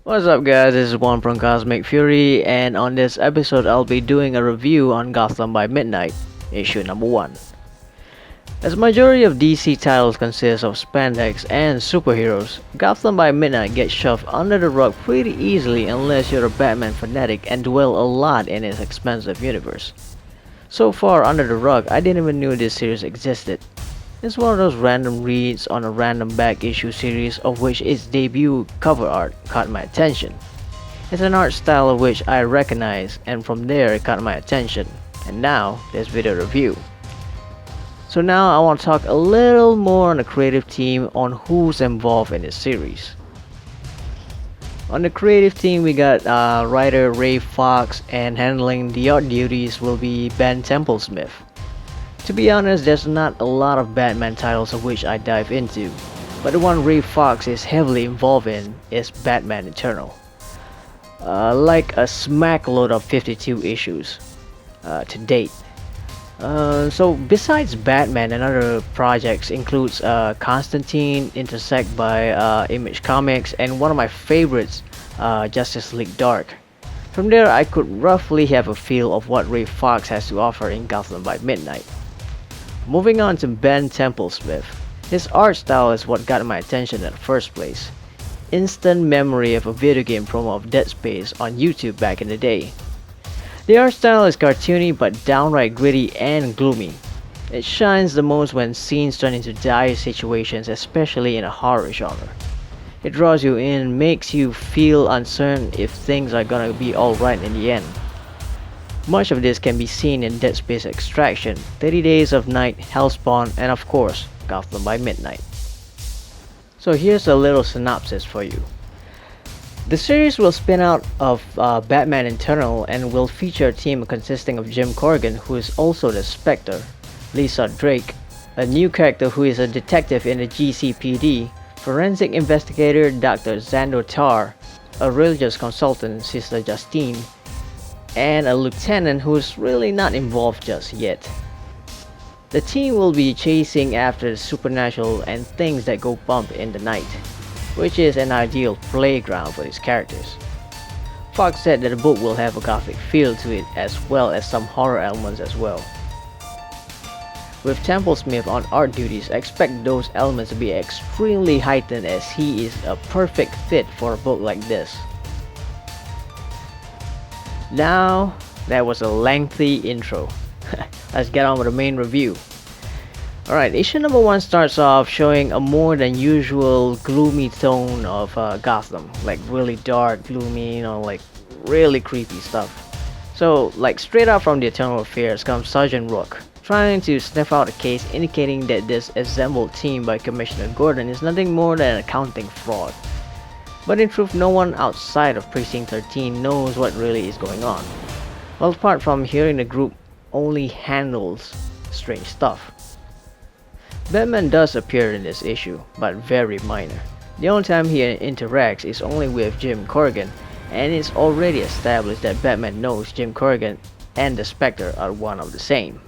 What's up guys, this is Juan from Cosmic Fury, and on this episode I'll be doing a review on Gotham by Midnight, issue number 1. As majority of DC titles consist of spandex and superheroes, Gotham by Midnight gets shoved under the rug pretty easily unless you're a Batman fanatic and dwell a lot in its expansive universe. So far under the rug, I didn't even know this series existed. It's one of those random reads on a random back issue series of which its debut cover art caught my attention. It's an art style of which I recognize, and from there it caught my attention. And now, this video review. So now I want to talk a little more on the creative team on who's involved in this series. On the creative team we got writer Ray Fox, and handling the art duties will be Ben Templesmith. To be honest, there's not a lot of Batman titles of which I dive into, but the one Ray Fox is heavily involved in is Batman Eternal. Like a smack load of 52 issues to date. So besides Batman, and other projects includes Constantine, Intersect by Image Comics, and one of my favorites, Justice League Dark. From there I could roughly have a feel of what Ray Fox has to offer in Gotham by Midnight. Moving on to Ben Templesmith. His art style is what got my attention in the first place. Instant memory of a video game promo of Dead Space on YouTube back in the day. The art style is cartoony but downright gritty and gloomy. It shines the most when scenes turn into dire situations, especially in a horror genre. It draws you in, makes you feel uncertain if things are gonna be alright in the end. Much of this can be seen in Dead Space Extraction, 30 Days of Night, Hellspawn, and of course, Gotham by Midnight. So here's a little synopsis for you. The series will spin out of Batman Eternal and will feature a team consisting of Jim Corrigan, who is also the Spectre, Lisa Drake, a new character who is a detective in the GCPD, forensic investigator Dr. Xander Tar, a religious consultant Sister Justine, and a lieutenant who's really not involved just yet. The team will be chasing after the supernatural and things that go bump in the night, which is an ideal playground for these characters. Fox said that the book will have a gothic feel to it as well as some horror elements as well. With Templesmith on art duties, I expect those elements to be extremely heightened as he is a perfect fit for a book like this. Now, that was a lengthy intro. Let's get on with the main review. Alright, issue number 1 starts off showing a more than usual gloomy tone of Gotham. Like really dark, gloomy, like really creepy stuff. So, like straight out from the Eternal Affairs comes Sergeant Rook, trying to sniff out a case indicating that this assembled team by Commissioner Gordon is nothing more than an accounting fraud. But in truth, no one outside of Precinct 13 knows what really is going on. Well, apart from hearing the group only handles strange stuff. Batman does appear in this issue, but very minor. The only time he interacts is only with Jim Corrigan, and it's already established that Batman knows Jim Corrigan and the Spectre are one of the same.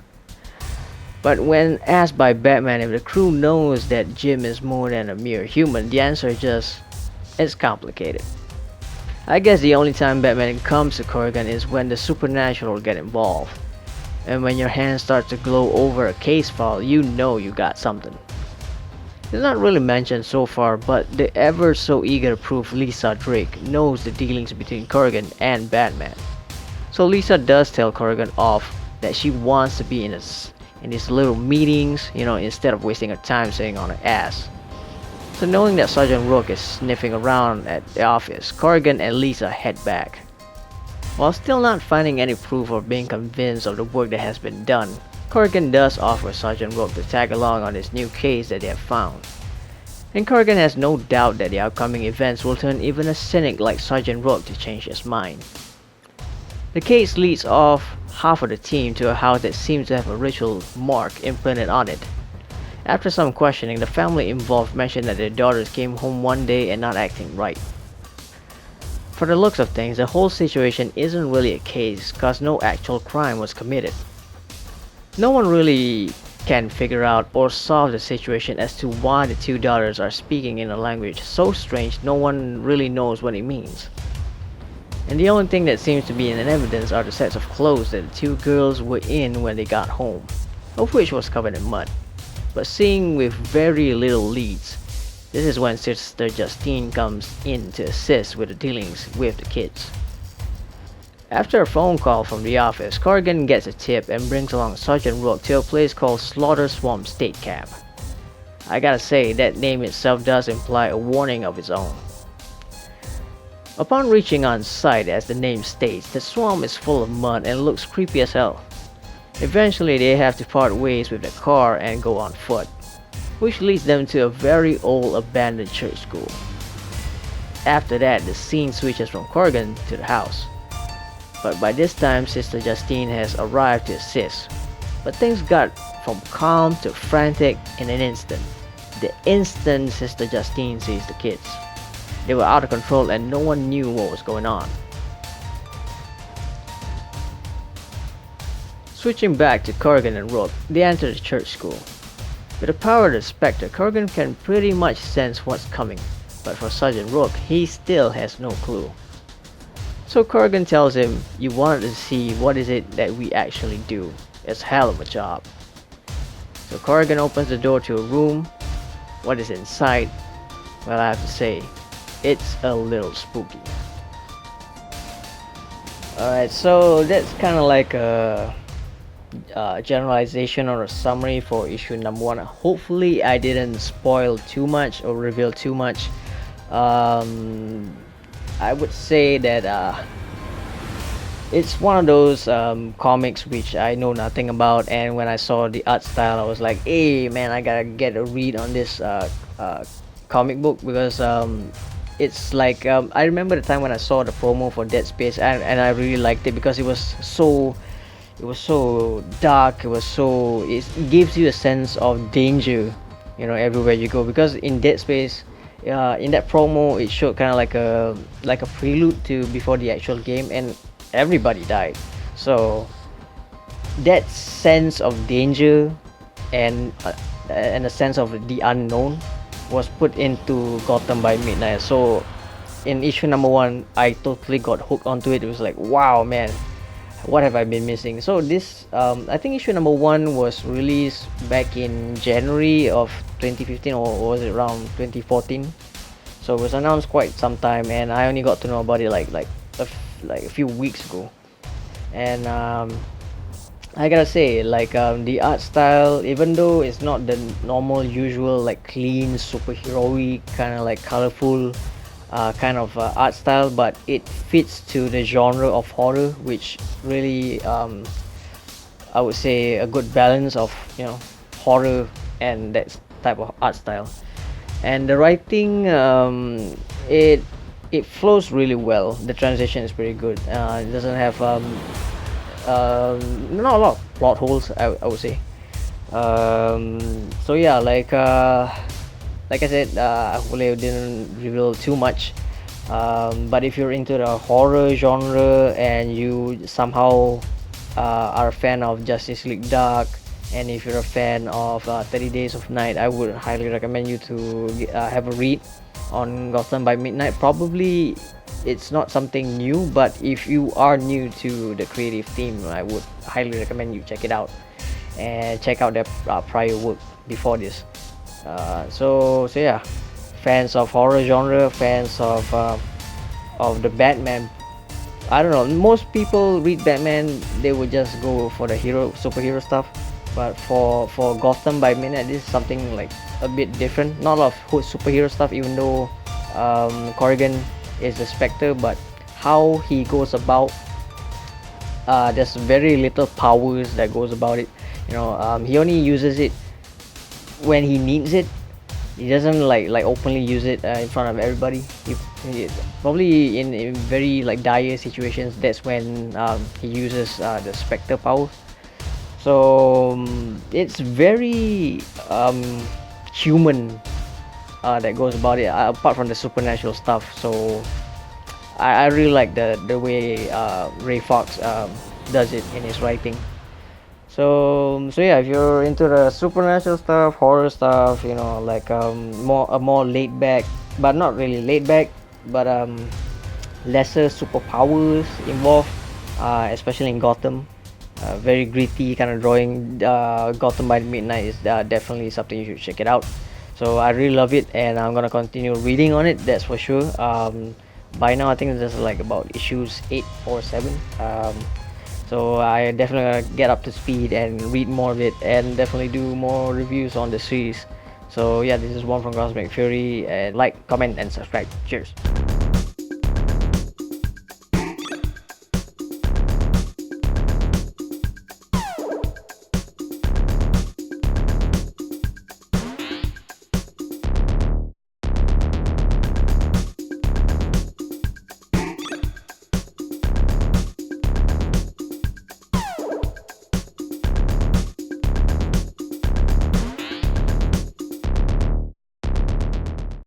But when asked by Batman if the crew knows that Jim is more than a mere human, the answer is just, it's complicated. I guess the only time Batman comes to Corrigan is when the supernatural get involved. And when your hands start to glow over a case file, you know you got something. It's not really mentioned so far, but the ever so eager to prove Lisa Drake knows the dealings between Corrigan and Batman. So Lisa does tell Corrigan off that she wants to be in these little meetings, instead of wasting her time sitting on her ass. So knowing that Sergeant Rook is sniffing around at the office, Corrigan and Lisa head back. While still not finding any proof or being convinced of the work that has been done, Corrigan does offer Sergeant Rook to tag along on this new case that they have found. And Corrigan has no doubt that the upcoming events will turn even a cynic like Sergeant Rook to change his mind. The case leads off half of the team to a house that seems to have a ritual mark imprinted on it. After some questioning, the family involved mentioned that their daughters came home one day and not acting right. For the looks of things, the whole situation isn't really a case cause no actual crime was committed. No one really can figure out or solve the situation as to why the two daughters are speaking in a language so strange no one really knows what it means. And the only thing that seems to be in evidence are the sets of clothes that the two girls were in when they got home, of which was covered in mud, but seeing with very little leads. This is when Sister Justine comes in to assist with the dealings with the kids. After a phone call from the office, Corrigan gets a tip and brings along Sergeant Rook to a place called Slaughter Swamp State Camp. I gotta say, that name itself does imply a warning of its own. Upon reaching on site, as the name states, the swamp is full of mud and looks creepy as hell. Eventually they have to part ways with the car and go on foot, which leads them to a very old abandoned church school. After that, the scene switches from Corrigan to the house. But by this time, Sister Justine has arrived to assist. But things got from calm to frantic in an instant. The instant Sister Justine sees the kids. They were out of control and no one knew what was going on. Switching back to Corrigan and Rook, they enter the church school. With the power of the Spectre, Corrigan can pretty much sense what's coming, but for Sergeant Rook, he still has no clue. So Corrigan tells him, "You wanted to see what is it that we actually do. It's hell of a job." So Corrigan opens the door to a room. What is inside? Well, I have to say, it's a little spooky. Alright, so that's kind of like a generalization or a summary for issue number 1. Hopefully I didn't spoil too much or reveal too much. I would say that it's one of those comics which I know nothing about, and when I saw the art style I was like, hey man, I gotta get a read on this comic book, because it's like I remember the time when I saw the promo for Dead Space, and I really liked it because it was so dark, it gives you a sense of danger, you know, everywhere you go, because in Dead Space, in that promo it showed kind of like a prelude to before the actual game, and everybody died. So that sense of danger and a sense of the unknown was put into Gotham by Midnight. So in issue number 1 I totally got hooked onto it. It was like, wow man, what have I been missing? So this I think issue number 1 was released back in January of 2015, or was it around 2014? So it was announced quite some time, and I only got to know about it like a few weeks ago. And I gotta say, like the art style, even though it's not the normal usual like clean superhero-y kind of like colorful kind of art style, but it fits to the genre of horror, which really I would say a good balance of, you know, horror and that type of art style. And the writing, it flows really well. The transition is pretty good. It doesn't have not a lot of plot holes, I would say. So yeah, like I said, hopefully I didn't reveal too much. But if you're into the horror genre and you somehow are a fan of Justice League Dark, and if you're a fan of 30 Days of Night, I would highly recommend you to have a read on Gotham by Midnight. Probably it's not something new, but if you are new to the creative team, I would highly recommend you check it out and check out their prior work before this. So yeah, fans of horror genre, fans of the Batman. I don't know, most people read Batman, they would just go for the superhero stuff, but for Gotham by Midnight, this is something like a bit different. Not a lot of superhero stuff, even though Corrigan is the Spectre, but how he goes about, there's very little powers that goes about it. You know, he only uses it when he needs it. He doesn't like openly use it in front of everybody. He probably in very like dire situations, that's when he uses the Spectre power. So it's very human that goes about it, apart from the supernatural stuff. So I really like the way Ray Fox does it in his writing. So yeah, if you're into the supernatural stuff, horror stuff, like more laid back, but not really laid back, but lesser superpowers involved, especially in Gotham. Very gritty kind of drawing. Gotham by Midnight is definitely something you should check it out. So I really love it, and I'm gonna continue reading on it. That's for sure. By now, I think there's like about issues 8 or 7. So I definitely gonna get up to speed and read more of it, and definitely do more reviews on the series. So yeah, this is one from Cosmic Fury, and like, comment, and subscribe. Cheers.